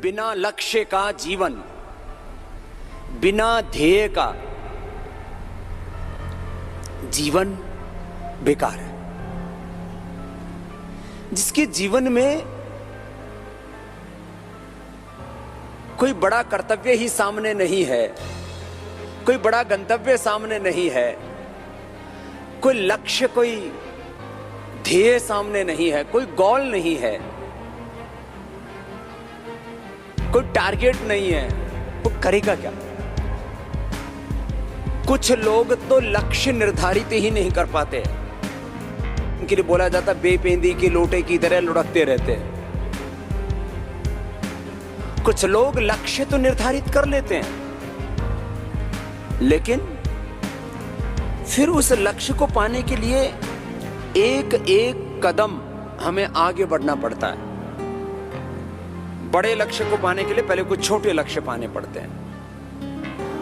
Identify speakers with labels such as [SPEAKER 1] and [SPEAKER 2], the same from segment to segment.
[SPEAKER 1] बिना लक्ष्य का जीवन, बिना ध्येय का जीवन बेकार है। जिसके जीवन में कोई बड़ा कर्तव्य ही सामने नहीं है, कोई बड़ा गंतव्य सामने नहीं है, कोई लक्ष्य, कोई ध्येय सामने नहीं है, कोई गोल नहीं है, कोई टारगेट नहीं है, वो करेगा क्या? कुछ लोग तो लक्ष्य निर्धारित ही नहीं कर पाते, उनके लिए बोला जाता बेपेंदी के लोटे की तरह लुढ़कते रहते हैं। कुछ लोग लक्ष्य तो निर्धारित कर लेते हैं, लेकिन फिर उस लक्ष्य को पाने के लिए एक एक कदम हमें आगे बढ़ना पड़ता है। बड़े लक्ष्य को पाने के लिए पहले कुछ छोटे लक्ष्य पाने पड़ते हैं।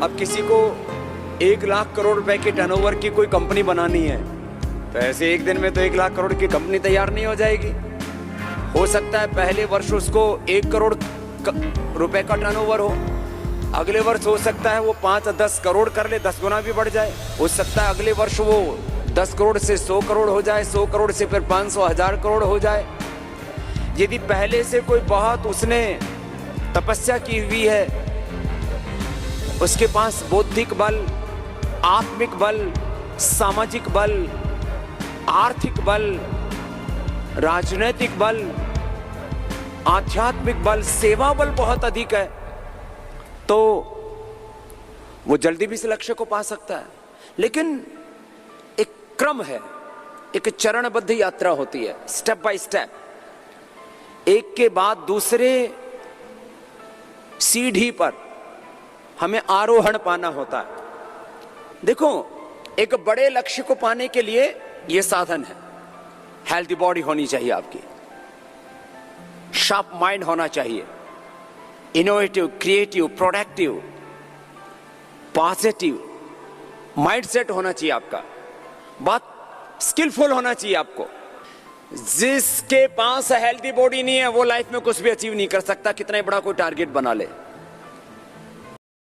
[SPEAKER 1] अब किसी को 1 लाख करोड़ रुपए के टर्नओवर की कोई कंपनी बनानी है, तो ऐसे एक दिन में तो 1 लाख करोड़ की कंपनी तैयार नहीं हो जाएगी। हो सकता है पहले वर्ष उसको 1 करोड़ रुपए का टर्नओवर हो, अगले वर्ष हो सकता है वो 5-10 करोड़ कर ले, 10 गुना भी बढ़ जाए। हो सकता है अगले वर्ष वो 10 करोड़ से 100 करोड़ हो जाए, 100 करोड़ से फिर 500,000 करोड़ हो जाए। यदि पहले से कोई बहुत उसने तपस्या की हुई है, उसके पास बौद्धिक बल, आत्मिक बल, सामाजिक बल, आर्थिक बल, राजनैतिक बल, आध्यात्मिक बल, सेवा बल बहुत अधिक है, तो वो जल्दी भी इस लक्ष्य को पा सकता है। लेकिन एक क्रम है, एक चरणबद्ध यात्रा होती है, स्टेप बाय स्टेप, एक के बाद दूसरे सीढ़ी पर हमें आरोहण पाना होता है। देखो, एक बड़े लक्ष्य को पाने के लिए यह साधन है। हेल्दी बॉडी होनी चाहिए आपकी, शार्प माइंड होना चाहिए, innovative, creative, productive, positive mindset होना चाहिए आपका, बहुत स्किलफुल होना चाहिए आपको। जिसके पास हेल्दी बॉडी नहीं है वो लाइफ में कुछ भी अचीव नहीं कर सकता, कितना ही बड़ा कोई टारगेट बना ले।